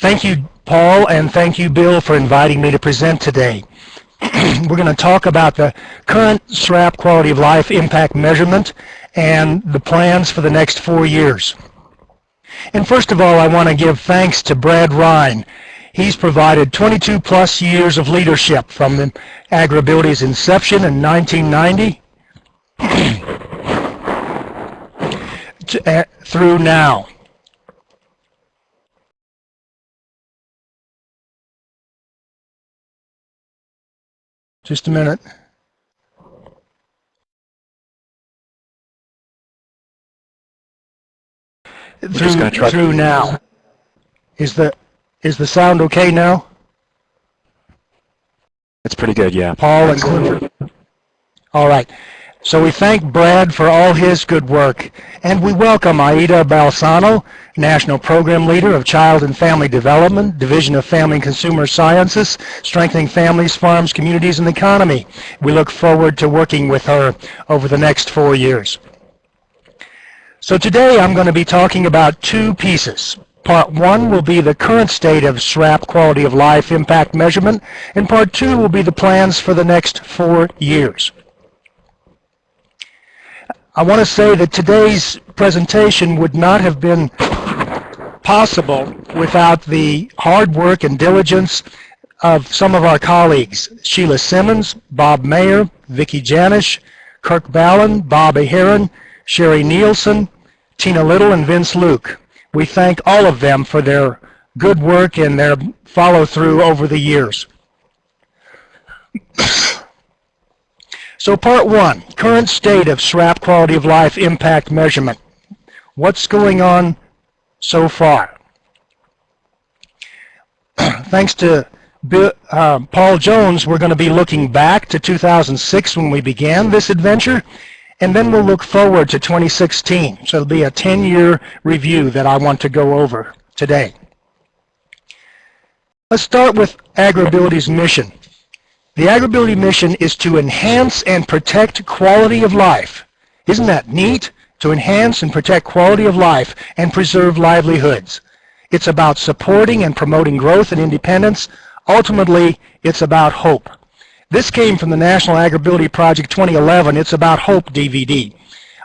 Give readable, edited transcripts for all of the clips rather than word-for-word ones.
Thank you, Paul, and thank you, Bill, for inviting me to present today. We're going to talk about the current SRAP quality of life impact measurement and the plans for the next 4 years. And first of all, I want to give thanks to Brad Ryan. He's provided 22 plus years of leadership from the AgrAbility's inception in 1990 through now. Just a minute. Through now. Is the sound okay now? It's pretty good, yeah. Paul and Clifford. All right. So we thank Brad for all his good work, and we welcome Aida Balsano, National Program Leader of Child and Family Development, Division of Family and Consumer Sciences, Strengthening Families, Farms, Communities, and the Economy. We look forward to working with her over the next 4 years. So today I'm going to be talking about 2 pieces. Part 1 will be the current state of SRAP quality of life impact measurement, and Part 2 will be the plans for the next 4 years. I want to say that today's presentation would not have been possible without the hard work and diligence of some of our colleagues, Sheila Simmons, Bob Mayer, Vicki Janish, Kirk Ballin, Bob Aheron, Sherry Nielsen, Tina Little, and Vince Luke. We thank all of them for their good work and their follow-through over the years. So Part 1, current state of SRAP quality of life impact measurement. What's going on so far? Thanks to Paul Jones, we're going to be looking back to 2006 when we began this adventure, and then we'll look forward to 2016. So it'll be a 10-year review that I want to go over today. Let's start with AgrAbility's mission. The AgrAbility mission is to enhance and protect quality of life. Isn't that neat? To enhance and protect quality of life and preserve livelihoods. It's about supporting and promoting growth and independence. Ultimately, it's about hope. This came from the National AgrAbility Project 2011. It's About Hope DVD.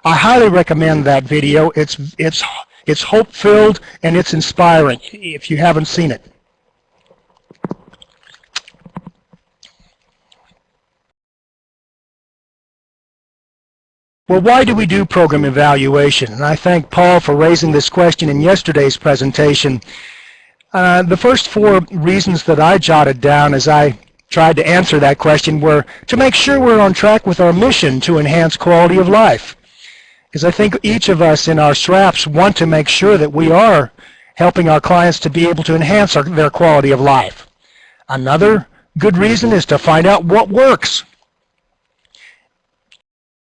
I highly recommend that video. It's hope-filled and it's inspiring if you haven't seen it. Well, why do we do program evaluation? And I thank Paul for raising this question in yesterday's presentation. The first 4 reasons that I jotted down as I tried to answer that question were to make sure we're on track with our mission to enhance quality of life. Because I think each of us in our SRAPs want to make sure that we are helping our clients to be able to enhance their quality of life. Another good reason is to find out what works.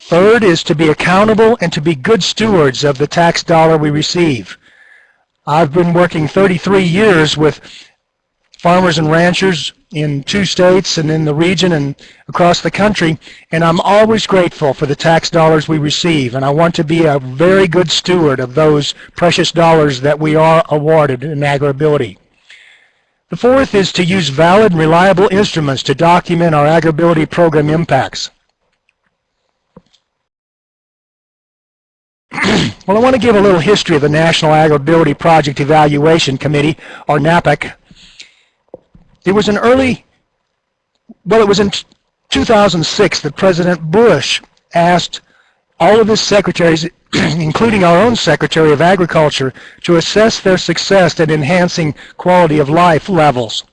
Third is to be accountable and to be good stewards of the tax dollar we receive. I've been working 33 years with farmers and ranchers in 2 states and in the region and across the country, and I'm always grateful for the tax dollars we receive, and I want to be a very good steward of those precious dollars that we are awarded in AgrAbility. The fourth is to use valid and reliable instruments to document our AgrAbility program impacts. Well, I want to give a little history of the National AgrAbility Project Evaluation Committee, or NAPEC. It was in 2006 that President Bush asked all of his secretaries, including our own Secretary of Agriculture, to assess their success at enhancing quality of life levels.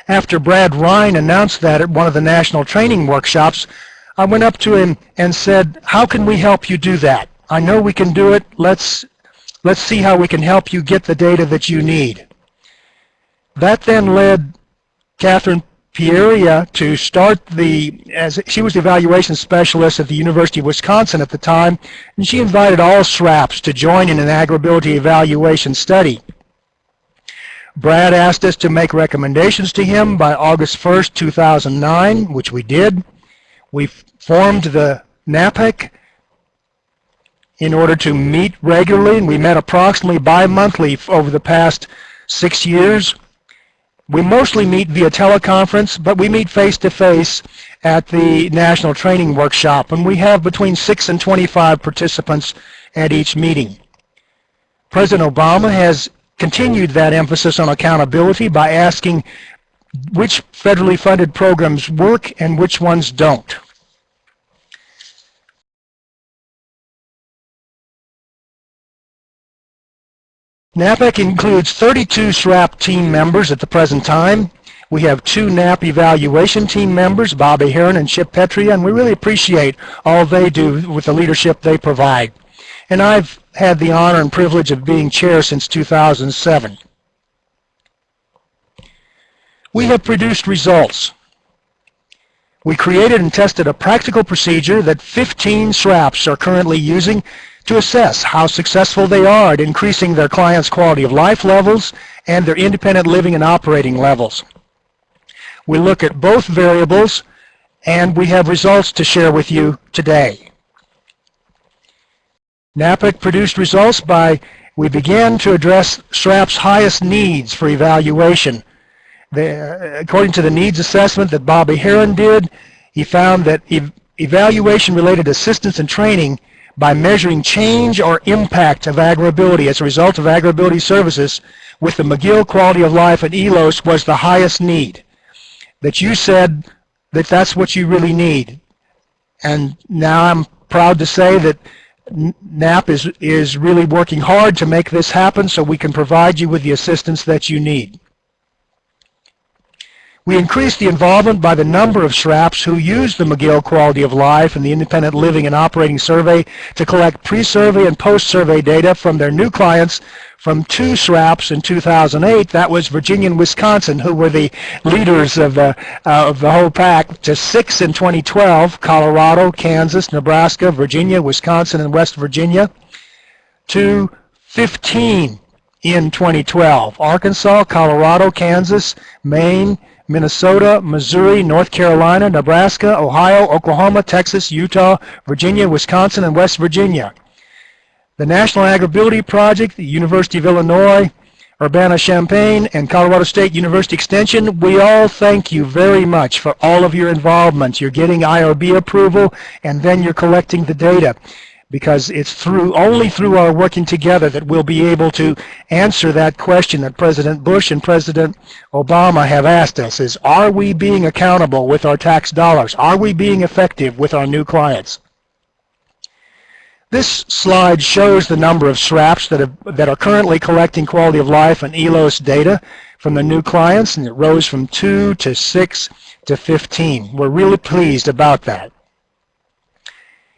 After Brad Ryan announced that at one of the national training workshops, I went up to him and said, "How can we help you do that? I know we can do it. Let's see how we can help you get the data that you need." That then led Catherine Pieria to start as she was the evaluation specialist at the University of Wisconsin at the time, and she invited all SRAPs to join in an AgrAbility evaluation study. Brad asked us to make recommendations to him by August 1st, 2009, which we did. We formed the NAPEC in order to meet regularly, and we met approximately bi-monthly over the past 6 years. We mostly meet via teleconference, but we meet face-to-face at the National Training Workshop, and we have between 6 and 25 participants at each meeting. President Obama has continued that emphasis on accountability by asking which federally funded programs work and which ones don't. NAPEC includes 32 SRAP team members at the present time. We have 2 NAP evaluation team members, Bob Ahearn and Chip Petria, and we really appreciate all they do with the leadership they provide. And I've had the honor and privilege of being chair since 2007. We have produced results. We created and tested a practical procedure that 15 SRAPs are currently using to assess how successful they are at increasing their clients' quality of life levels and their independent living and operating levels. We look at both variables, and we have results to share with you today. NAPEC produced results we began to address SRAP's highest needs for evaluation. According to the needs assessment that Bob Ahearn did, he found that evaluation-related assistance and training by measuring change or impact of AgrAbility as a result of AgrAbility services with the McGill Quality of Life and ELOS was the highest need. That you said that that's what you really need. And now I'm proud to say that NAP is really working hard to make this happen so we can provide you with the assistance that you need. We increased the involvement by the number of SRAPs who use the McGill Quality of Life and the Independent Living and Operating Survey to collect pre-survey and post-survey data from their new clients from 2 SRAPs in 2008. That was Virginia and Wisconsin, who were the leaders of the whole pack, to 6 in 2012, Colorado, Kansas, Nebraska, Virginia, Wisconsin, and West Virginia, to 15 in 2012, Arkansas, Colorado, Kansas, Maine, Minnesota, Missouri, North Carolina, Nebraska, Ohio, Oklahoma, Texas, Utah, Virginia, Wisconsin, and West Virginia. The National AgrAbility Project, the University of Illinois, Urbana-Champaign, and Colorado State University Extension, we all thank you very much for all of your involvement. You're getting IRB approval, and then you're collecting the data, because it's only through our working together that we'll be able to answer that question that President Bush and President Obama have asked us, is, are we being accountable with our tax dollars? Are we being effective with our new clients? This slide shows the number of SRAPs that are currently collecting quality of life and ELOS data from the new clients, and it rose from 2 to 6 to 15. We're really pleased about that.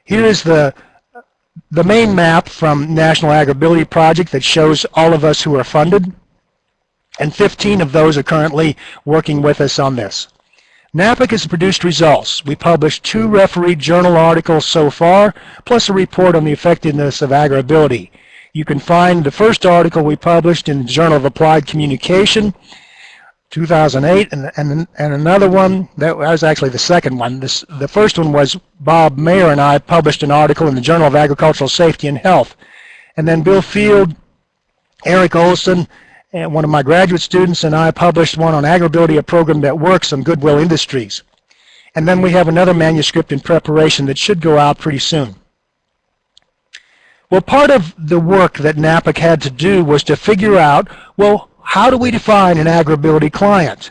Here is the main map from National AgrAbility Project that shows all of us who are funded, and 15 of those are currently working with us on this. NAPEC has produced results. We published 2 refereed journal articles so far, plus a report on the effectiveness of AgrAbility. You can find the first article we published in the Journal of Applied Communication, 2008, and another one, that was actually the second one. The first one was Bob Mayer and I published an article in the Journal of Agricultural Safety and Health. And then Bill Field, Eric Olson, and one of my graduate students, and I published one on AgrAbility, a program that works on Goodwill Industries. And then we have another manuscript in preparation that should go out pretty soon. Well, part of the work that NAPEC had to do was to figure out, well, how do we define an AgrAbility client?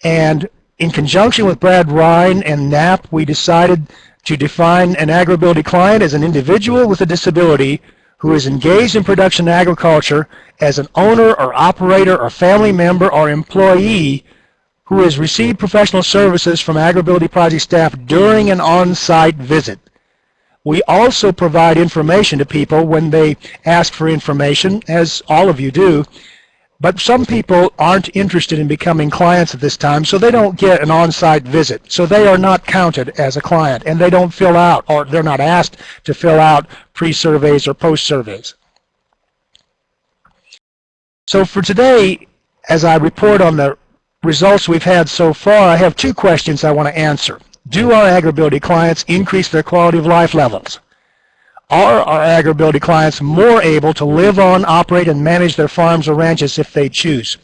And in conjunction with Brad Ryan and NAP, we decided to define an AgrAbility client as an individual with a disability who is engaged in production agriculture as an owner or operator or family member or employee who has received professional services from AgrAbility project staff during an on-site visit. We also provide information to people when they ask for information, as all of you do, but some people aren't interested in becoming clients at this time, so they don't get an on-site visit. So they are not counted as a client, and they don't fill out, or they're not asked to fill out pre-surveys or post-surveys. So for today, as I report on the results we've had so far, I have 2 questions I want to answer. Do our AgrAbility clients increase their quality of life levels? Are our AgrAbility clients more able to live on, operate, and manage their farms or ranches if they choose?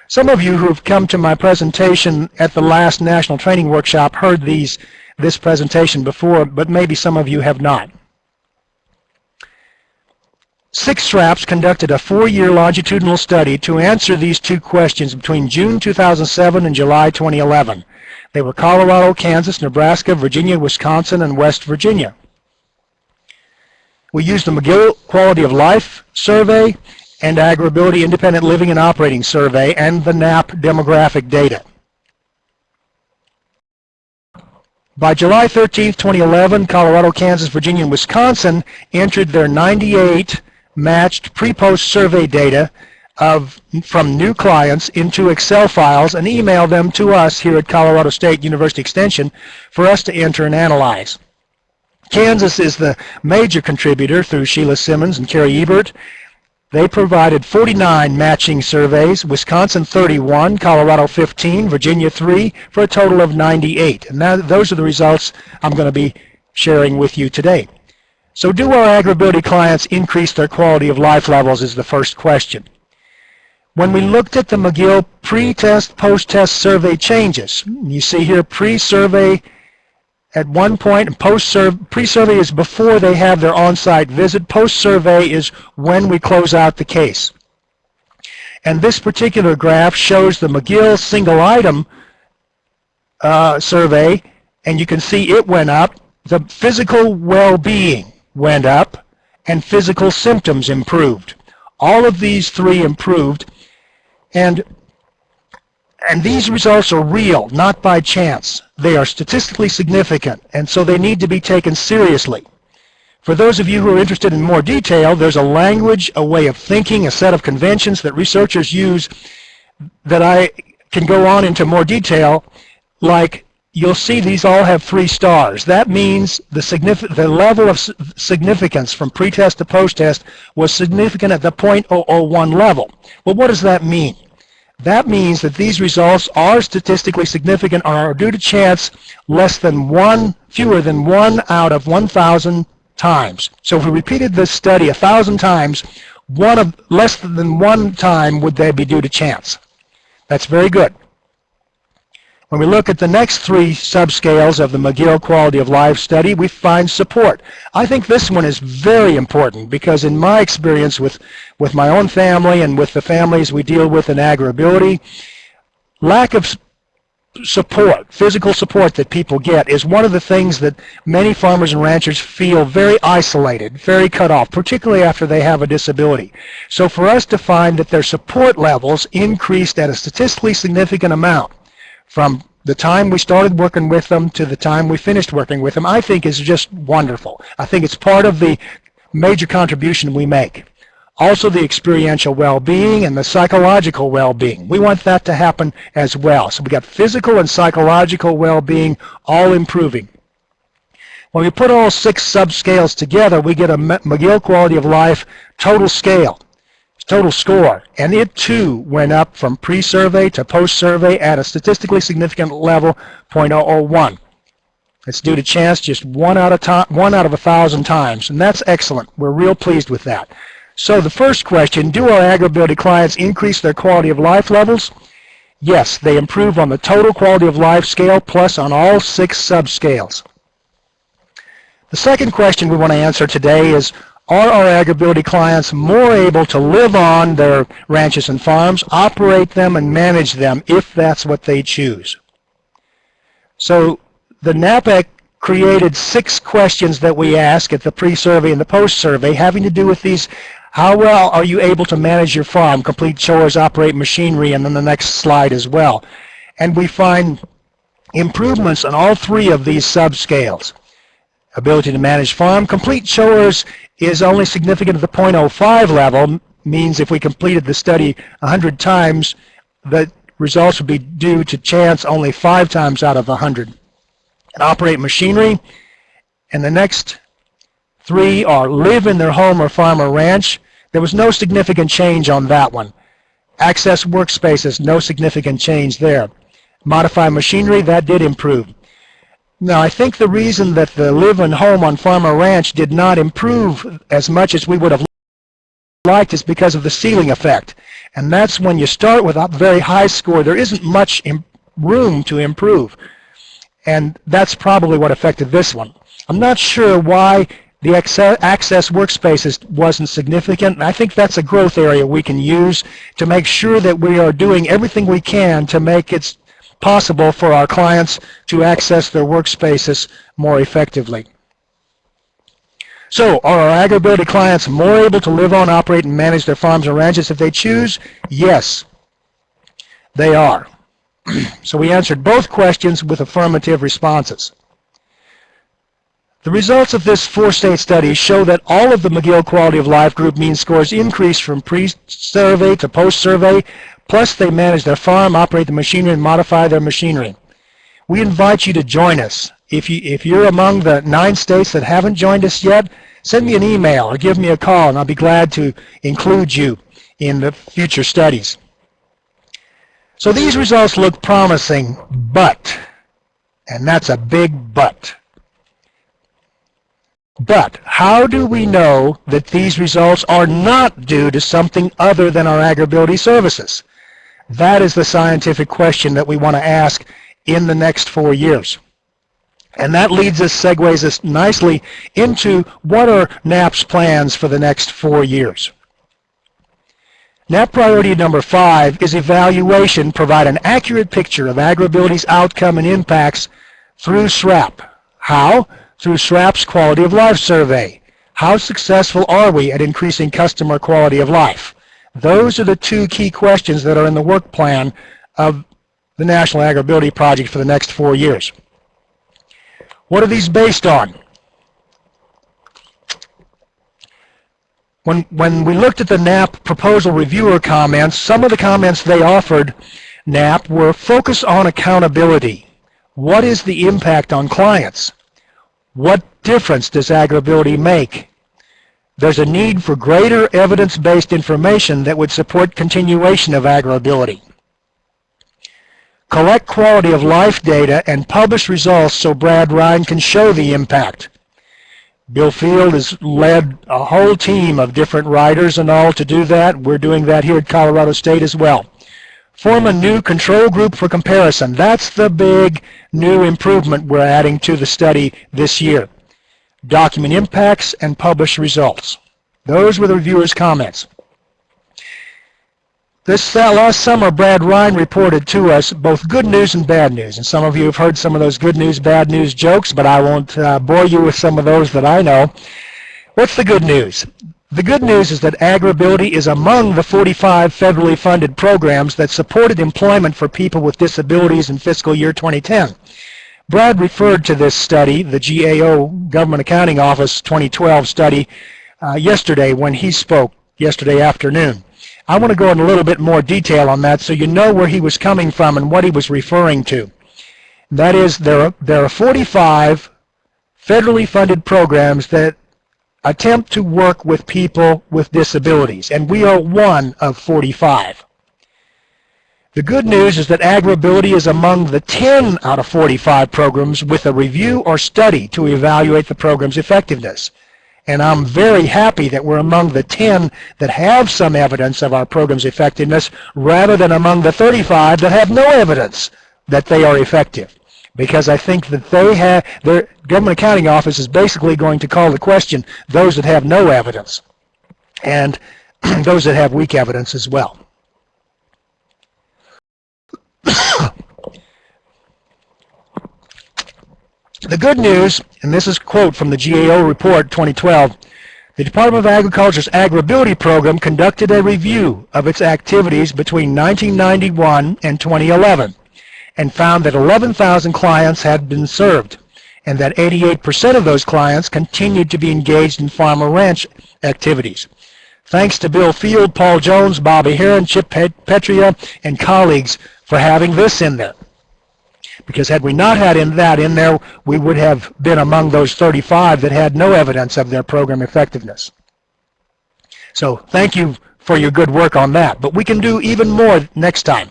Some of you who have come to my presentation at the last National Training Workshop heard this presentation before, but maybe some of you have not. 6 SRAPs conducted a 4-year longitudinal study to answer these 2 questions between June 2007 and July 2011. They were Colorado, Kansas, Nebraska, Virginia, Wisconsin, and West Virginia. We used the McGill Quality of Life Survey and AgrAbility Independent Living and Operating Survey and the NAP demographic data. By July 13, 2011, Colorado, Kansas, Virginia, and Wisconsin entered their 98 matched pre-post survey data from new clients into Excel files and emailed them to us here at Colorado State University Extension for us to enter and analyze. Kansas is the major contributor through Sheila Simmons and Carrie Ebert. They provided 49 matching surveys, Wisconsin 31, Colorado 15, Virginia 3, for a total of 98. And those are the results I'm going to be sharing with you today. So do our AgrAbility clients increase their quality of life levels is the first question. When we looked at the McGill pre-test, post-test survey changes, you see here pre-survey at one point, and pre-survey is before they have their on-site visit. Post-survey is when we close out the case. And this particular graph shows the McGill single-item survey, and you can see it went up. The physical well-being went up, and physical symptoms improved. All of these 3 improved, and these results are real, not by chance. They are statistically significant, and so they need to be taken seriously. For those of you who are interested in more detail, there's a language, a way of thinking, a set of conventions that researchers use that I can go on into more detail. Like, you'll see these all have 3 stars. That means the level of significance from pre-test to post-test was significant at the 0.001 level. Well, what does that mean? That means that these results are statistically significant or are due to chance fewer than 1 out of 1,000 times. So if we repeated this study 1,000 times, less than 1 time would they be due to chance. That's very good. When we look at the next 3 subscales of the McGill Quality of Life study, we find support. I think this one is very important because in my experience with my own family and with the families we deal with in AgrAbility, lack of support, physical support that people get is one of the things that many farmers and ranchers feel very isolated, very cut off, particularly after they have a disability. So for us to find that their support levels increased at a statistically significant amount from the time we started working with them to the time we finished working with them, I think is just wonderful. I think it's part of the major contribution we make. Also the experiential well-being and the psychological well-being. We want that to happen as well. So we got physical and psychological well-being all improving. When we put all 6 subscales together, we get a McGill Quality of Life total scale. Total score, and it too went up from pre-survey to post-survey at a statistically significant level, 0.001. It's due to chance just 1 out of 1,000 times, and that's excellent. We're real pleased with that. So the first question, do our AgrAbility clients increase their quality of life levels? Yes, they improve on the total quality of life scale plus on all 6 subscales. The second question we want to answer today is, are our AgrAbility clients more able to live on their ranches and farms, operate them, and manage them if that's what they choose? So the NAPEC created 6 questions that we ask at the pre-survey and the post-survey having to do with these. How well are you able to manage your farm, complete chores, operate machinery, and then the next slide as well. And we find improvements on all 3 of these subscales. Ability to manage farm. Complete chores is only significant at the 0.05 level, means if we completed the study 100 times, the results would be due to chance only 5 times out of 100. And operate machinery, and the next 3 are live in their home or farm or ranch. There was no significant change on that one. Access workspaces, no significant change there. Modify machinery, that did improve. Now, I think the reason that the live and home on farm or ranch did not improve as much as we would have liked is because of the ceiling effect. And that's when you start with a very high score, there isn't much room to improve. And that's probably what affected this one. I'm not sure why the access workspaces wasn't significant. I think that's a growth area we can use to make sure that we are doing everything we can to make it possible for our clients to access their workspaces more effectively. So, are our AgrAbility clients more able to live on, operate, and manage their farms and ranches if they choose? Yes, they are. So we answered both questions with affirmative responses. The results of this 4-state study show that all of the McGill Quality of Life group mean scores increased from pre-survey to post-survey, plus they manage their farm, operate the machinery, and modify their machinery. We invite you to join us. If you're among the 9 states that haven't joined us yet, send me an email or give me a call, and I'll be glad to include you in the future studies. So these results look promising, but, and that's a big but. But how do we know that these results are not due to something other than our AgrAbility services? That is the scientific question that we want to ask in the next 4 years. And that segues us nicely into what are NAP's plans for the next 4 years. NAP priority number 5 is evaluation, provide an accurate picture of AgrAbility's outcome and impacts through SRAP. How? Through SRAP's Quality of Life Survey. How successful are we at increasing customer quality of life? Those are the 2 key questions that are in the work plan of the National AgrAbility Project for the next 4 years. What are these based on? When we looked at the NAP proposal reviewer comments, some of the comments they offered NAP were focus on accountability. What is the impact on clients? What difference does AgrAbility make? There's a need for greater evidence-based information that would support continuation of AgrAbility. Collect quality of life data and publish results so Brad Ryan can show the impact. Bill Field has led a whole team of different writers and all to do that. We're doing that here at Colorado State as well. Form a new control group for comparison. That's the big new improvement we're adding to the study this year. Document impacts and publish results. Those were the reviewers' comments. This last summer, Brad Ryan reported to us both good news and bad news. And some of you have heard some of those good news, bad news jokes, but I won't bore you with some of those that I know. What's the good news? The good news is that AgrAbility is among the 45 federally funded programs that supported employment for people with disabilities in fiscal year 2010. Brad referred to this study, the GAO Government Accounting Office 2012 study, yesterday when he spoke yesterday afternoon. I want to go in a little bit more detail on that so you know where he was coming from and what he was referring to. That is, there are 45 federally funded programs that attempt to work with people with disabilities, and we are one of 45. The good news is that AgrAbility is among the 10 out of 45 programs with a review or study to evaluate the program's effectiveness. And I'm very happy that we're among the 10 that have some evidence of our program's effectiveness rather than among the 35 that have no evidence that they are effective. Because I think that their Government Accounting Office is basically going to call the question those that have no evidence and those that have weak evidence as well. The good news, and this is a quote from the GAO report 2012, the Department of Agriculture's AgrAbility program conducted a review of its activities between 1991 and 2011 and found that 11,000 clients had been served and that 88% of those clients continued to be engaged in farm or ranch activities. Thanks to Bill Field, Paul Jones, Bobby Heron, Chip Petria, and colleagues for having this in there. Because had we not had that in there, we would have been among those 35 that had no evidence of their program effectiveness. So thank you for your good work on that. But we can do even more next time.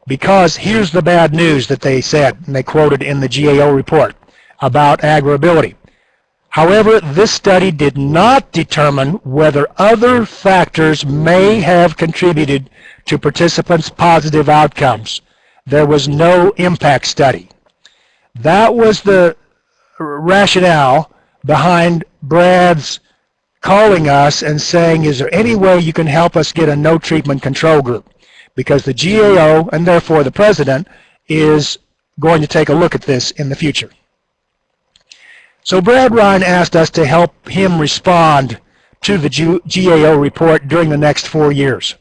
because here's the bad news that they said, and they quoted in the GAO report about AgrAbility. However, this study did not determine whether other factors may have contributed to participants' positive outcomes. There was no impact study. That was the rationale behind Brad's calling us and saying, is there any way you can help us get a no treatment control group? Because the GAO, and therefore the president, is going to take a look at this in the future. So Brad Ryan asked us to help him respond to the GAO report during the next 4 years.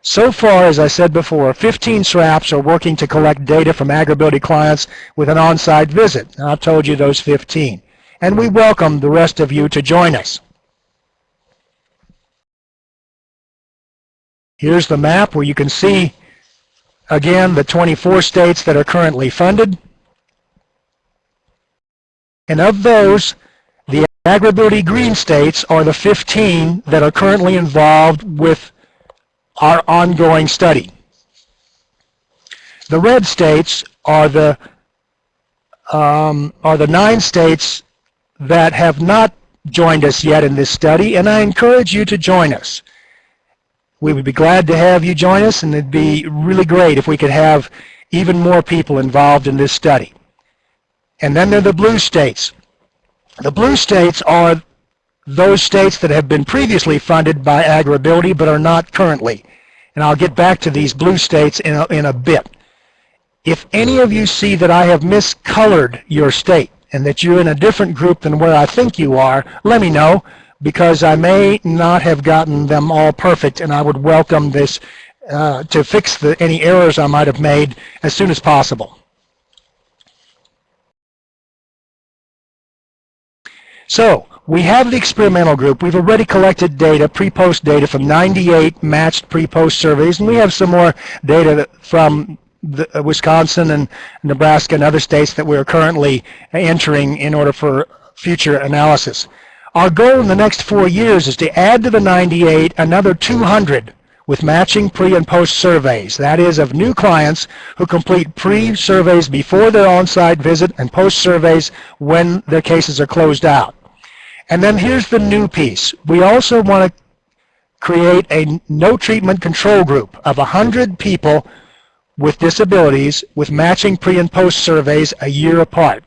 So far, as I said before, 15 SRAPs are working to collect data from AgrAbility clients with an on-site visit. And I've told you those 15. And we welcome the rest of you to join us. Here's the map where you can see, again, the 24 states that are currently funded. And of those, the AgrAbility green states are the 15 that are currently involved with our ongoing study. The red states are the 9 states that have not joined us yet in this study, and I encourage you to join us. We would be glad to have you join us, and it'd be really great if we could have even more people involved in this study. And then there are the blue states. The blue states are those states that have been previously funded by AgrAbility but are not currently. And I'll get back to these blue states in a bit. If any of you see that I have miscolored your state and that you're in a different group than where I think you are, let me know, because I may not have gotten them all perfect, and I would welcome this to fix any errors I might have made as soon as possible. So, we have the experimental group. We've already collected data, pre-post data from 98 matched pre-post surveys, and we have some more data from Wisconsin and Nebraska and other states that we're currently entering in order for future analysis. Our goal in the next 4 years is to add to the 98 another 200 with matching pre- and post-surveys. That is, of new clients who complete pre-surveys before their on-site visit and post-surveys when their cases are closed out. And then here's the new piece. We also want to create a no-treatment control group of 100 people with disabilities with matching pre- and post-surveys a year apart.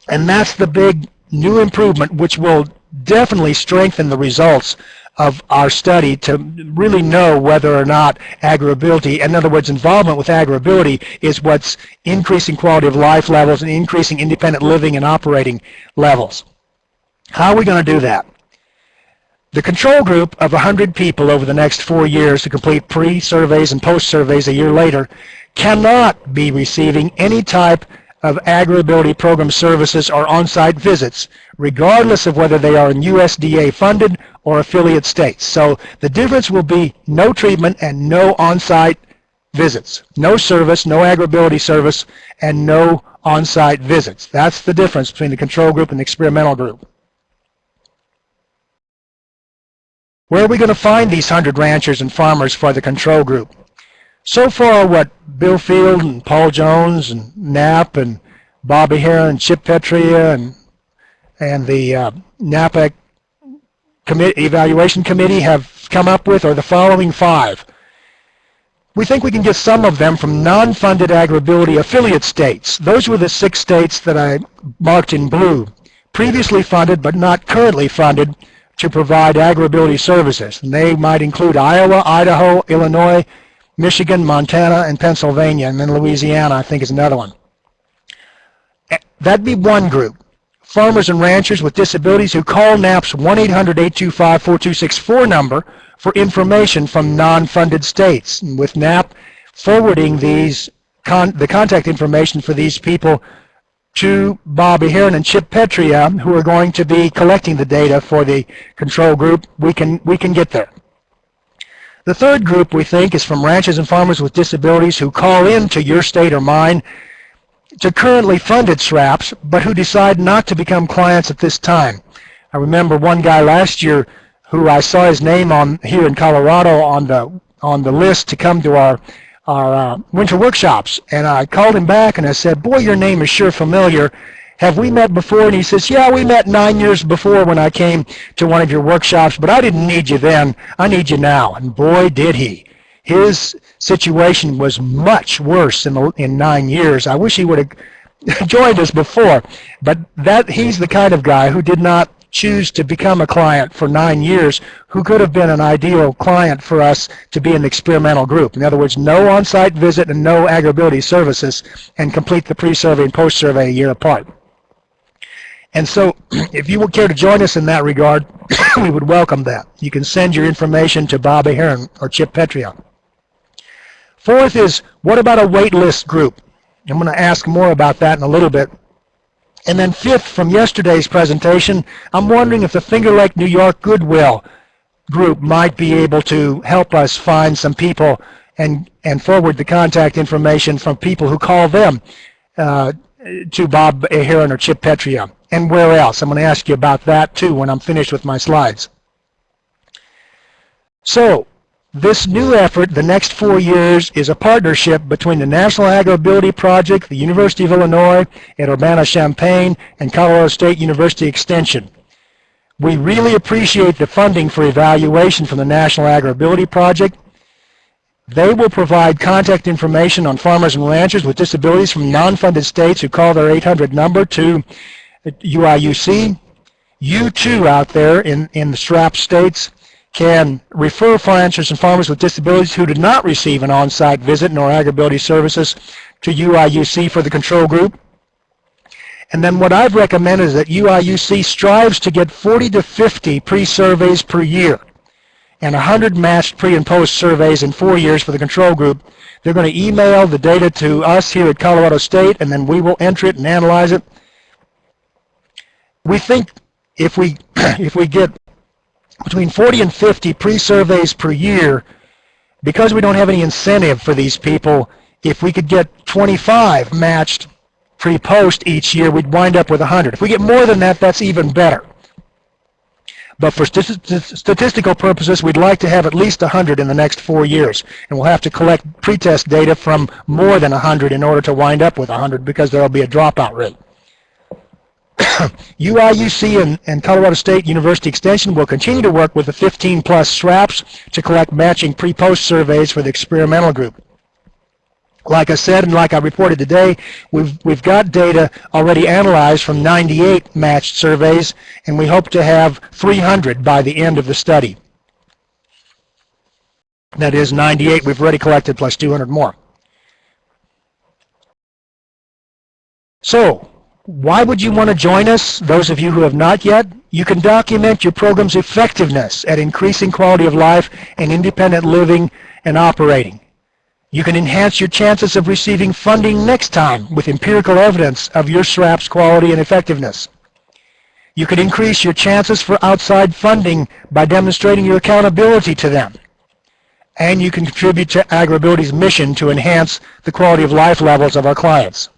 And that's the big new improvement, which will definitely strengthen the results of our study to really know whether or not AgrAbility, in other words, involvement with AgrAbility, is what's increasing quality of life levels and increasing independent living and operating levels. How are we going to do that? The control group of 100 people over the next 4 years to complete pre-surveys and post-surveys a year later cannot be receiving any type of AgrAbility program services or on-site visits, regardless of whether they are in USDA funded or affiliate states. So the difference will be no treatment and no on-site visits. No service, no AgrAbility service, and no on-site visits. That's the difference between the control group and the experimental group. Where are we going to find these 100 ranchers and farmers for the control group? So far, what Bill Field and Paul Jones and Knapp and Bobby Heron and Chip Petria and the NAPAC Evaluation Committee have come up with are the following 5. We think we can get some of them from non-funded AgrAbility affiliate states. Those were the 6 states that I marked in blue, previously funded but not currently funded to provide AgrAbility services. And they might include Iowa, Idaho, Illinois, Michigan, Montana, and Pennsylvania, and then Louisiana, I think, is another one. That'd be one group. Farmers and ranchers with disabilities who call NAP's 1-800-825-4264 number for information from non-funded states, and with NAP forwarding the contact information for these people to Bobby Heron and Chip Petria, who are going to be collecting the data for the control group, we can get there. The third group, we think, is from ranchers and farmers with disabilities who call in to your state or mine to currently funded SRAPs, but who decide not to become clients at this time. I remember one guy last year who I saw his name on here in Colorado on the list to come to our winter workshops. And I called him back and I said, boy, your name is sure familiar. Have we met before? And he says, yeah, we met 9 years before when I came to one of your workshops, but I didn't need you then. I need you now. And boy, did he. His situation was much worse in 9 years. I wish he would have joined us before, but he's the kind of guy who did not choose to become a client for 9 years, who could have been an ideal client for us to be an experimental group. In other words, no on-site visit and no AgrAbility services, and complete the pre-survey and post-survey a year apart. And so if you would care to join us in that regard, we would welcome that. You can send your information to Bob Ahearn or Chip Petria. Fourth is, what about a wait list group? I'm going to ask more about that in a little bit. And then fifth, from yesterday's presentation, I'm wondering if the Finger Lake, New York Goodwill group might be able to help us find some people and forward the contact information from people who call them to Bob Ahearn or Chip Petria. And where else? I'm going to ask you about that too when I'm finished with my slides. So, this new effort, the next 4 years, is a partnership between the National AgrAbility Project, the University of Illinois at Urbana-Champaign, and Colorado State University Extension. We really appreciate the funding for evaluation from the National AgrAbility Project. They will provide contact information on farmers and ranchers with disabilities from non-funded states who call their 800 number to UIUC. You too out there in the SRAP states can refer ranchers and farmers with disabilities who did not receive an on-site visit nor AgrAbility services to UIUC for the control group. And then what I've recommended is that UIUC strives to get 40 to 50 pre-surveys per year and 100 matched pre- and post-surveys in 4 years for the control group. They're going to email the data to us here at Colorado State, and then we will enter it and analyze it. We think if we get between 40 and 50 pre-surveys per year, because we don't have any incentive for these people, if we could get 25 matched pre-post each year, we'd wind up with 100. If we get more than that, that's even better. But for statistical purposes, we'd like to have at least 100 in the next 4 years. And we'll have to collect pretest data from more than 100 in order to wind up with 100, because there will be a dropout rate. UIUC and Colorado State University Extension will continue to work with the 15-plus SRAPs to collect matching pre-post surveys for the experimental group. Like I said, and like I reported today, we've got data already analyzed from 98 matched surveys, and we hope to have 300 by the end of the study. That is 98 we've already collected plus 200 more. So, why would you want to join us, those of you who have not yet? You can document your program's effectiveness at increasing quality of life and independent living and operating. You can enhance your chances of receiving funding next time with empirical evidence of your SRAP's quality and effectiveness. You can increase your chances for outside funding by demonstrating your accountability to them. And you can contribute to AgrAbility's mission to enhance the quality of life levels of our clients.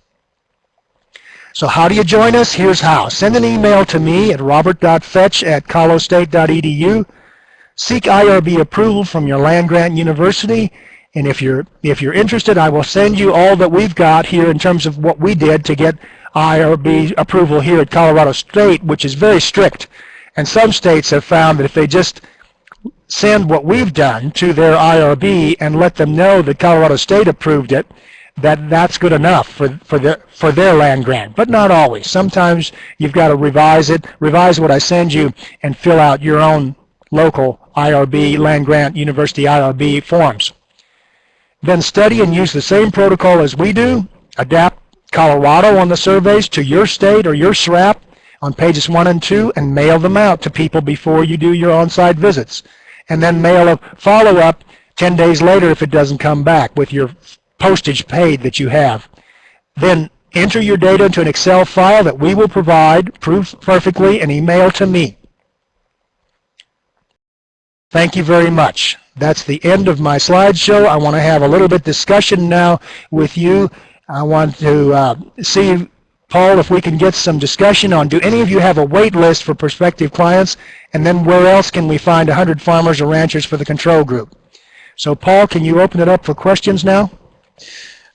So how do you join us? Here's how. Send an email to me at robert.fetch@colostate.edu. Seek IRB approval from your land-grant university. And if you're interested, I will send you all that we've got here in terms of what we did to get IRB approval here at Colorado State, which is very strict. And some states have found that if they just send what we've done to their IRB and let them know that Colorado State approved it, that's good enough for their land grant. But not always. Sometimes you've got to revise what I send you, and fill out your own local IRB, land grant, university IRB forms. Then study and use the same protocol as we do. Adapt Colorado on the surveys to your state or your SRAP on pages 1 and 2, and mail them out to people before you do your on-site visits. And then mail a follow-up 10 days later if it doesn't come back with your postage paid that you have. Then enter your data into an Excel file that we will provide, proof perfectly, and email to me. Thank you very much. That's the end of my slideshow. I want to have a little bit discussion now with you. I want to see, Paul, if we can get some discussion on, do any of you have a wait list for prospective clients? And then where else can we find 100 farmers or ranchers for the control group? So, Paul, can you open it up for questions now?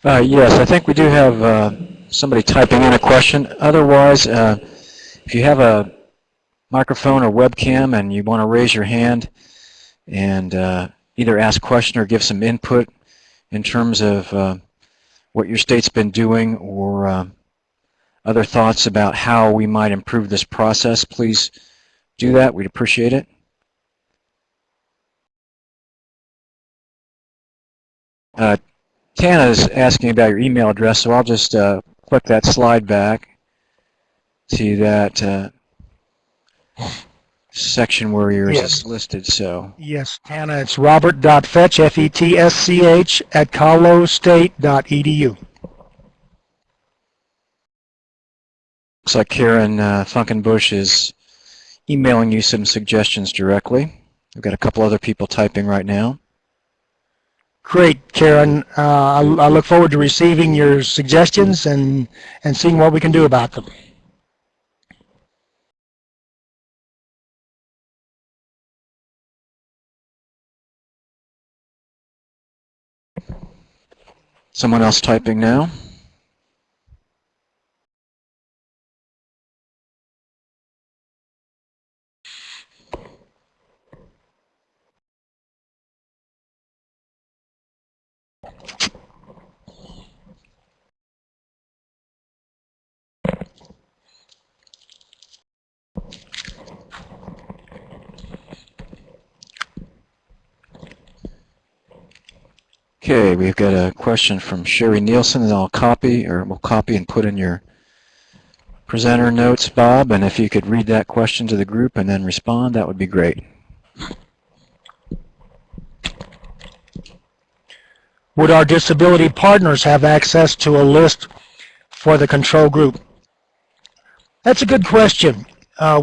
Yes, I think we do have somebody typing in a question. Otherwise, if you have a microphone or webcam and you want to raise your hand and either ask a question or give some input in terms of what your state's been doing or other thoughts about how we might improve this process, please do that. We'd appreciate it. Tana is asking about your email address, so I'll just click that slide back to that section where yours is listed. So yes, Tana, it's robert.fetch, F-E-T-S-C-H, at colostate.edu. Looks like Karen Funkenbush is emailing you some suggestions directly. We've got a couple other people typing right now. Great, Karen. I look forward to receiving your suggestions and seeing what we can do about them. Someone else typing now. Okay, we've got a question from Sherry Nielsen that we'll copy and put in your presenter notes, Bob, and if you could read that question to the group and then respond, that would be great. Would our disability partners have access to a list for the control group? That's a good question.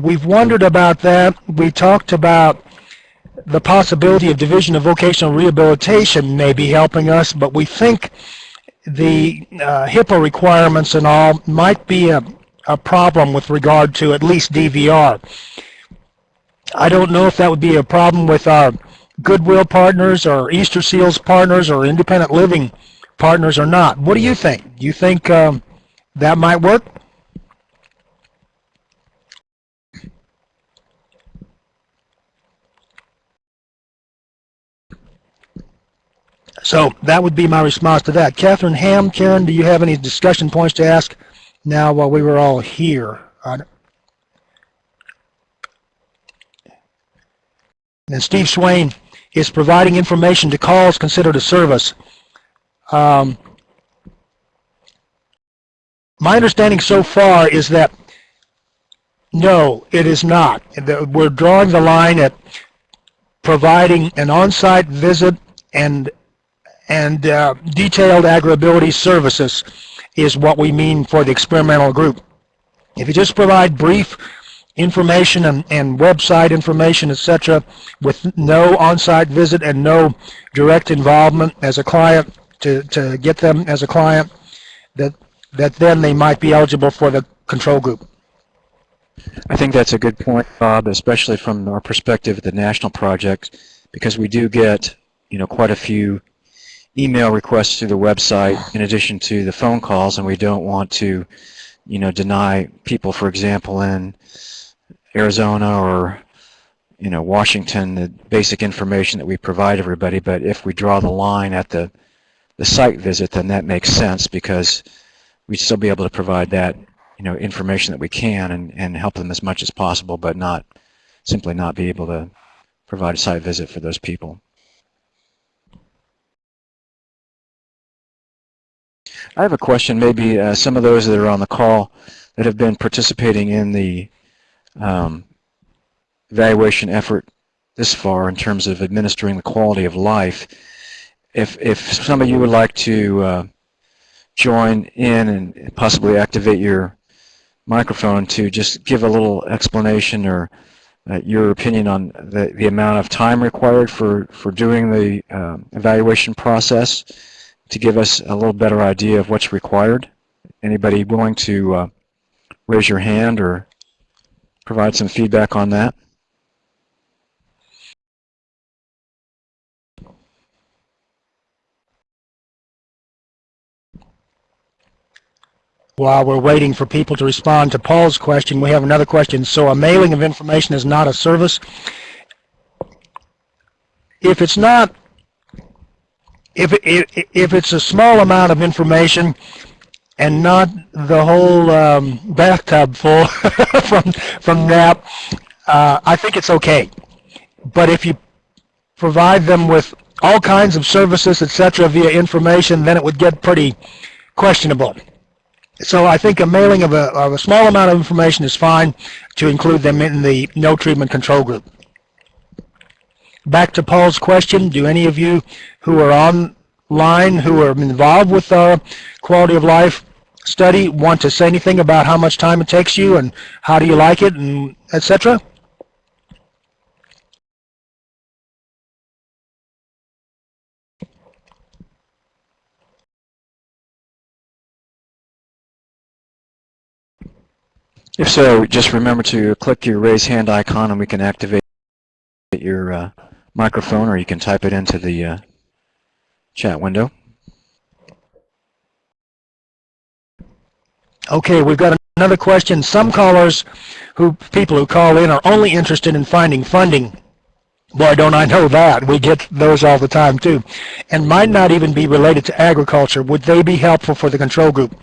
We've wondered about that. We talked about the possibility of Division of Vocational Rehabilitation may be helping us, but we think the HIPAA requirements and all might be a problem with regard to at least DVR. I don't know if that would be a problem with our Goodwill partners or Easter Seals partners or independent living partners or not. What do you think? Do you think that might work? So that would be my response to that. Catherine Ham, Karen, do you have any discussion points to ask now while we were all here? And Steve Swain, is providing information to calls considered a service? My understanding so far is that no, it is not. We're drawing the line at providing an on-site visit and detailed AgrAbility services is what we mean for the experimental group. If you just provide brief information and website information, etc., with no on-site visit and no direct involvement as a client to get them as a client, that then they might be eligible for the control group. I think that's a good point, Bob, especially from our perspective at the national project, because we do get, quite a few email requests through the website in addition to the phone calls, and we don't want to, deny people, for example, in Arizona or, Washington, the basic information that we provide everybody. But if we draw the line at the site visit, then that makes sense because we'd still be able to provide that, information that we can and help them as much as possible, but simply not be able to provide a site visit for those people. I have a question. Maybe some of those that are on the call that have been participating in the evaluation effort this far in terms of administering the quality of life, if some of you would like to join in and possibly activate your microphone to just give a little explanation or your opinion on the amount of time required for doing the evaluation process, to give us a little better idea of what's required. Anybody willing to raise your hand or provide some feedback on that? While we're waiting for people to respond to Paul's question, we have another question. So a mailing of information is not a service? If it's not, if it's a small amount of information and not the whole bathtub full from NAP, I think it's okay. But if you provide them with all kinds of services, etc., via information, then it would get pretty questionable. So I think a mailing of a small amount of information is fine to include them in the no treatment control group. Back to Paul's question, do any of you who are online, who are involved with our quality of life study, want to say anything about how much time it takes you and how do you like it, and etc.? If so, just remember to click your raise hand icon and we can activate your microphone, or you can type it into the chat window. Okay, we've got another question. Some callers, people who call in, are only interested in finding funding. Boy, don't I know that. We get those all the time too. And might not even be related to agriculture. Would they be helpful for the control group?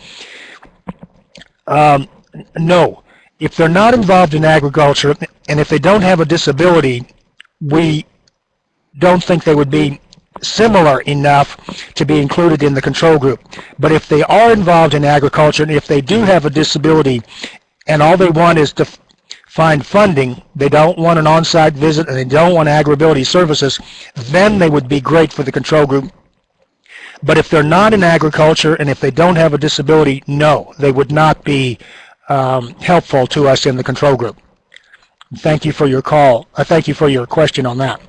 No. If they're not involved in agriculture, and if they don't have a disability, we don't think they would be similar enough to be included in the control group. But if they are involved in agriculture, and if they do have a disability, and all they want is to find funding, they don't want an on-site visit, and they don't want AgrAbility services, then they would be great for the control group. But if they're not in agriculture, and if they don't have a disability, no, they would not be helpful to us in the control group. Thank you for your call. Thank you for your question on that.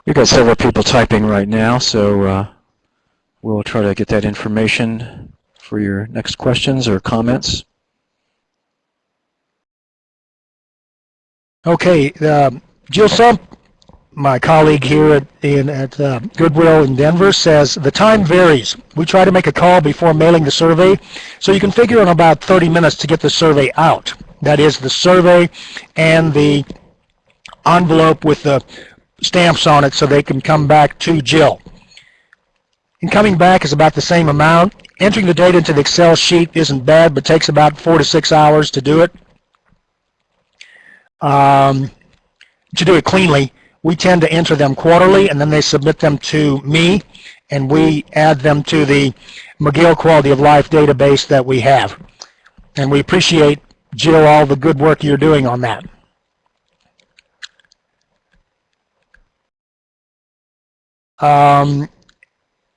We've got several people typing right now, so we'll try to get that information for your next questions or comments. Okay, Jill Sump, my colleague here at Goodwill in Denver, says the time varies. We try to make a call before mailing the survey, so you can figure on about 30 minutes to get the survey out. That is the survey and the envelope with the stamps on it so they can come back to Jill. And coming back is about the same amount. Entering the data into the Excel sheet isn't bad, but takes about 4 to 6 hours to do it. To do it cleanly, we tend to enter them quarterly, and then they submit them to me, and we add them to the McGill Quality of Life database that we have. And we appreciate, Jill, all the good work you're doing on that.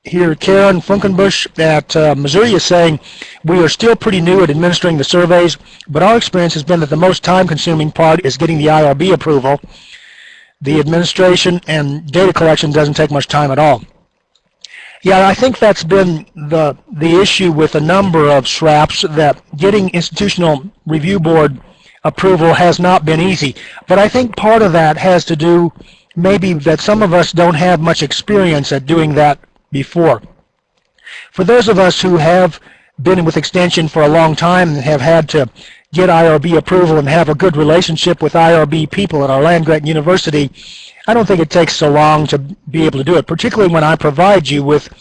Here, Karen Funkenbush at Missouri is saying, we are still pretty new at administering the surveys, but our experience has been that the most time-consuming part is getting the IRB approval. The administration and data collection doesn't take much time at all. Yeah, I think that's been the issue with a number of SRAPs, that getting institutional review board approval has not been easy. But I think part of that has to do maybe that some of us don't have much experience at doing that before. For those of us who have been with Extension for a long time and have had to get IRB approval and have a good relationship with IRB people at our land-grant university, I don't think it takes so long to be able to do it, particularly when I provide you with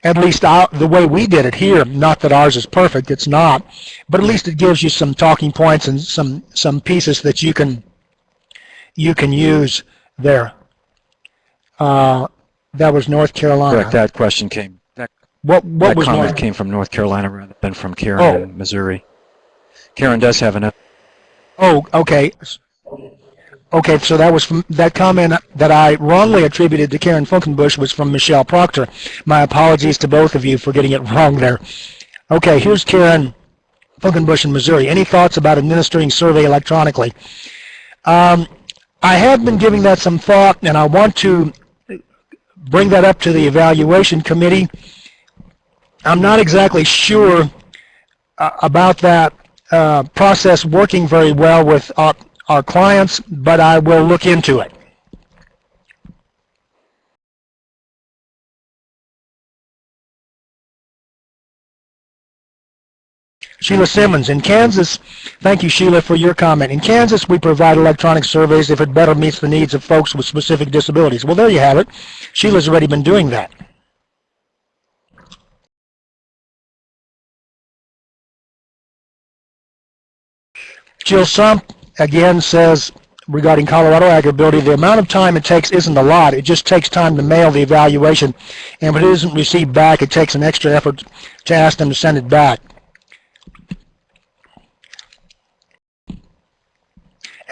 at least the way we did it here. Not that ours is perfect, it's not, but at least it gives you some talking points and some pieces that you can use there. That was North Carolina. Correct. That question came. What was comment North? Came from North Carolina rather than from Karen in Missouri. Karen does have an. Oh, okay. Okay, so that was from that comment that I wrongly attributed to Karen Funkenbush was from Michelle Proctor. My apologies to both of you for getting it wrong there. Okay, here's Karen Funkenbush in Missouri. Any thoughts about administering survey electronically? I have been giving that some thought, and I want to bring that up to the evaluation committee. I'm not exactly sure about that process working very well with our clients, but I will look into it. Sheila Simmons, in Kansas, thank you, Sheila, for your comment. In Kansas, we provide electronic surveys if it better meets the needs of folks with specific disabilities. Well, there you have it. Sheila's already been doing that. Jill Sump, again, says, regarding Colorado AgrAbility, the amount of time it takes isn't a lot. It just takes time to mail the evaluation, and if it isn't received back, it takes an extra effort to ask them to send it back.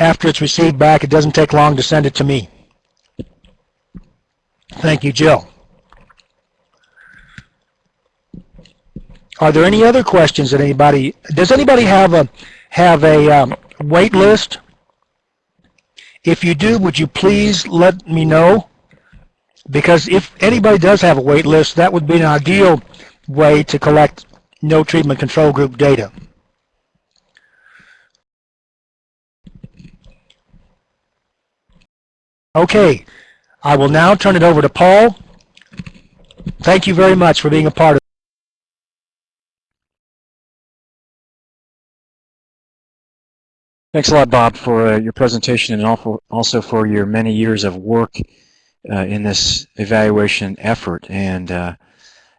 After it's received back, it doesn't take long to send it to me. Thank you, Jill. Are there any other questions that anybody, does anybody have a wait list? If you do, would you please let me know? Because if anybody does have a wait list, that would be an ideal way to collect no treatment control group data. Okay, I will now turn it over to Paul. Thank you very much for being a part of it. Thanks a lot, Bob, for your presentation and also for your many years of work in this evaluation effort. And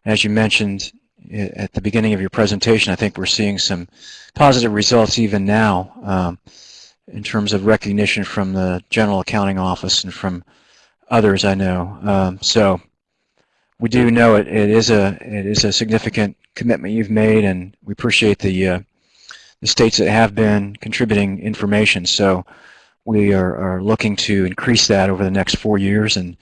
as you mentioned at the beginning of your presentation, I think we're seeing some positive results even now in terms of recognition from the General Accounting Office and from others I know. So we do know it is a significant commitment you've made, and we appreciate the states that have been contributing information. So we are looking to increase that over the next 4 years, and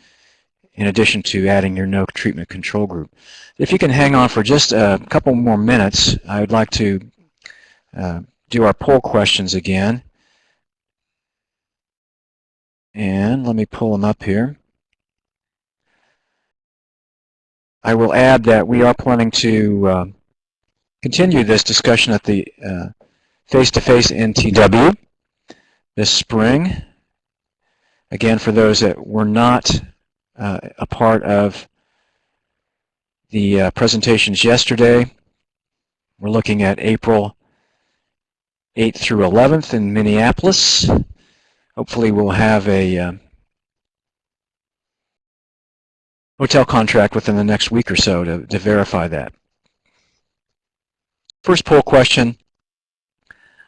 in addition to adding your no treatment control group. If you can hang on for just a couple more minutes, I would like to do our poll questions again. And let me pull them up here. I will add that we are planning to continue this discussion at the face-to-face NTW this spring. Again, for those that were not a part of the presentations yesterday, we're looking at April 8th through 11th in Minneapolis. Hopefully we'll have a hotel contract within the next week or so to verify that. First poll question,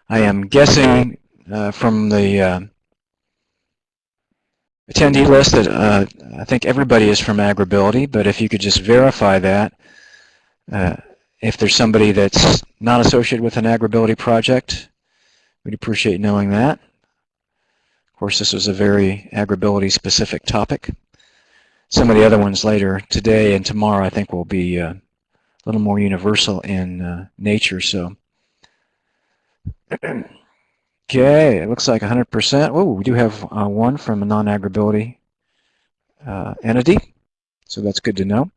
I am guessing from the attendee list that I think everybody is from AgrAbility, but if you could just verify that, if there's somebody that's not associated with an AgrAbility project, we'd appreciate knowing that. Of course, this was a very AgrAbility specific topic. Some of the other ones later today and tomorrow I think will be a little more universal in nature. So, okay, it looks like 100%. Oh, we do have one from a non-AgrAbility entity, so that's good to know.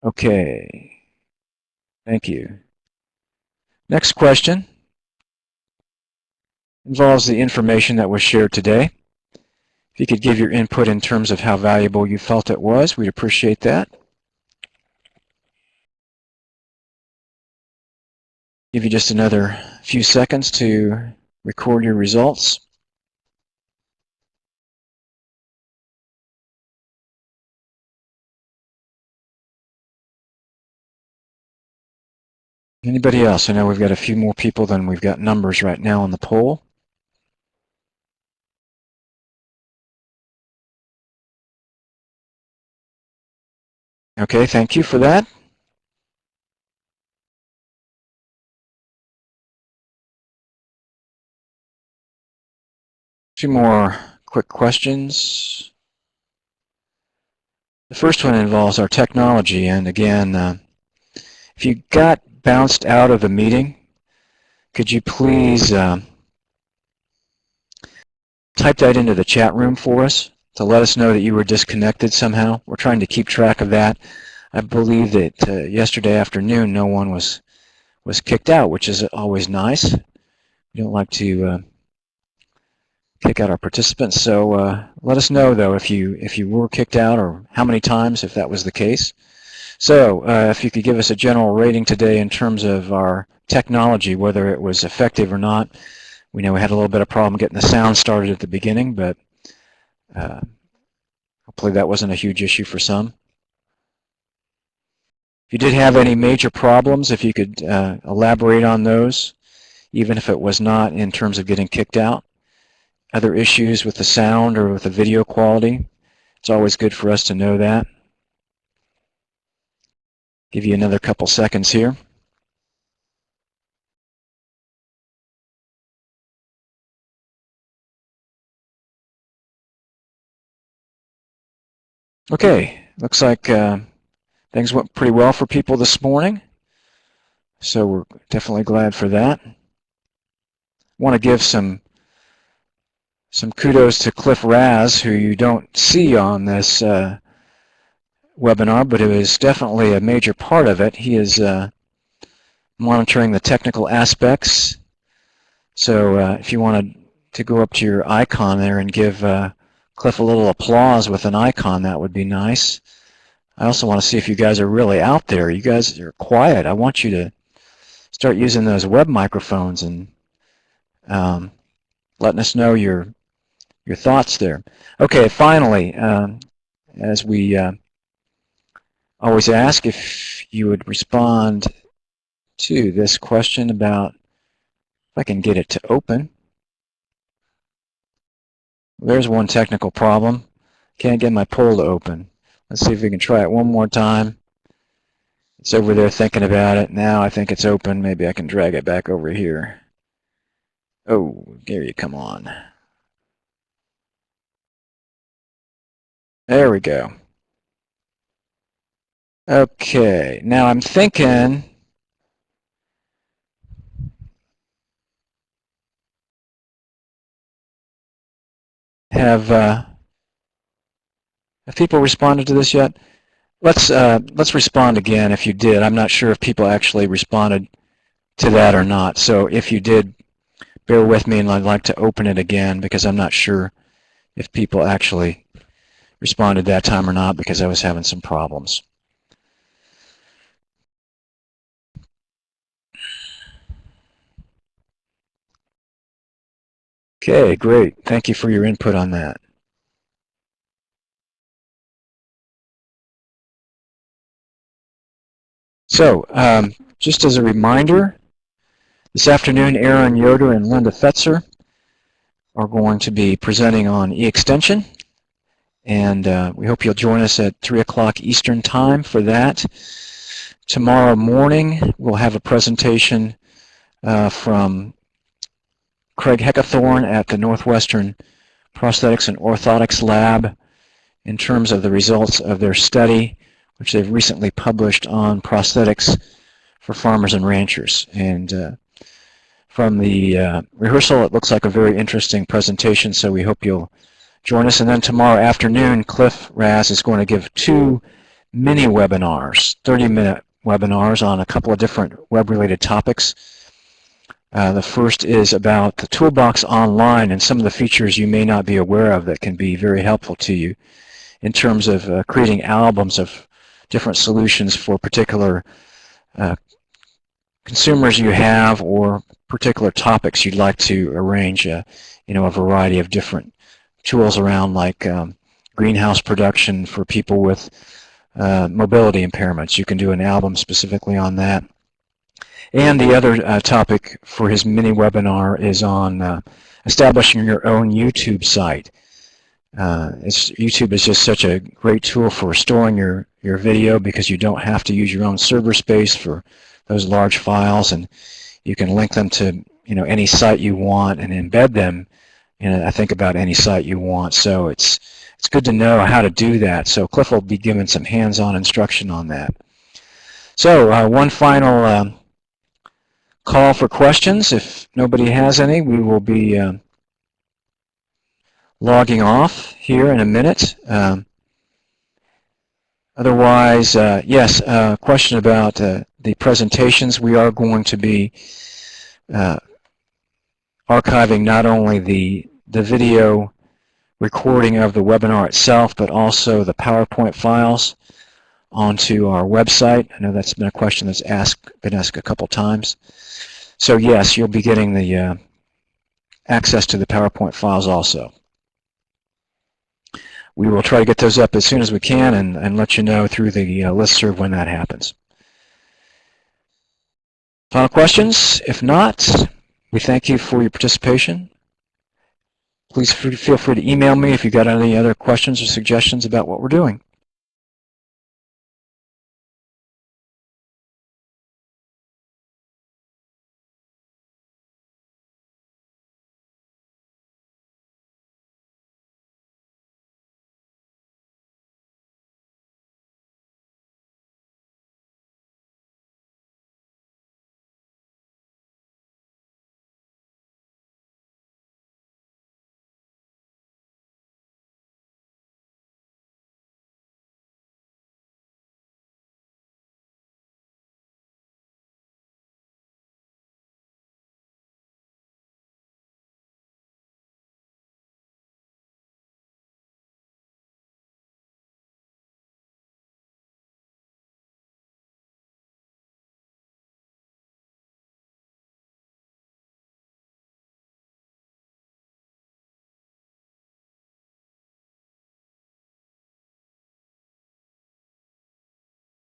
Okay, thank you. Next question involves the information that was shared today. If you could give your input in terms of how valuable you felt it was, we'd appreciate that. Give you just another few seconds to record your results. Anybody else? I know we've got a few more people than we've got numbers right now on the poll. Okay, thank you for that. Two more quick questions. The first one involves our technology, and again, if you got bounced out of the meeting, could you please type that into the chat room for us to let us know that you were disconnected somehow? We're trying to keep track of that. I believe that yesterday afternoon no one was kicked out, which is always nice. We don't like to kick out our participants, so let us know though if you were kicked out or how many times if that was the case, So if you could give us a general rating today in terms of our technology, whether it was effective or not. We know we had a little bit of problem getting the sound started at the beginning, but hopefully that wasn't a huge issue for some. If you did have any major problems, if you could elaborate on those, even if it was not in terms of getting kicked out. Other issues with the sound or with the video quality, it's always good for us to know that. Give you another couple seconds here. Okay, looks like things went pretty well for people this morning, so we're definitely glad for that. I want to give some kudos to Cliff Raz, who you don't see on this webinar, but it was definitely a major part of it. He is monitoring the technical aspects. So if you wanted to go up to your icon there and give Cliff a little applause with an icon, that would be nice. I also want to see if you guys are really out there. You guys are quiet. I want you to start using those web microphones and letting us know your thoughts there. Okay, finally, as we always ask, if you would respond to this question about, if I can get it to open. There's one technical problem. Can't get my poll to open. Let's see if we can try it one more time. It's over there thinking about it. Now I think it's open. Maybe I can drag it back over here. Oh, there you come on. There we go. Okay, now I'm thinking have people responded to this yet? Let's respond again if you did. I'm not sure if people actually responded to that or not. So if you did, bear with me, and I'd like to open it again because I'm not sure if people actually responded that time or not because I was having some problems. Okay, great. Thank you for your input on that. So, just as a reminder, this afternoon, Aaron Yoder and Linda Fetzer are going to be presenting on e-extension, and we hope you'll join us at 3 o'clock Eastern Time for that. Tomorrow morning, we'll have a presentation from Craig Heckathorn at the Northwestern Prosthetics and Orthotics Lab in terms of the results of their study, which they've recently published on prosthetics for farmers and ranchers. And from the rehearsal, it looks like a very interesting presentation, so we hope you'll join us. And then tomorrow afternoon, Cliff Raz is going to give 2 mini webinars, 30-minute webinars on a couple of different web-related topics. The first is about the Toolbox Online and some of the features you may not be aware of that can be very helpful to you in terms of creating albums of different solutions for particular consumers you have or particular topics you'd like to arrange a variety of different tools around, like greenhouse production for people with mobility impairments. You can do an album specifically on that. And the other topic for his mini webinar is on establishing your own YouTube site. YouTube is just such a great tool for storing your video because you don't have to use your own server space for those large files, and you can link them to any site you want and embed them in I think about any site you want. So it's good to know how to do that. So Cliff will be giving some hands-on instruction on that. So one final call for questions. If nobody has any, we will be logging off here in a minute. Otherwise, yes, question about the presentations. We are going to be archiving not only the video recording of the webinar itself, but also the PowerPoint files onto our website. I know that's been a question that's been asked a couple times. So yes, you'll be getting the access to the PowerPoint files also. We will try to get those up as soon as we can and let you know through the listserv when that happens. Final questions? If not, we thank you for your participation. Please feel free to email me if you've got any other questions or suggestions about what we're doing.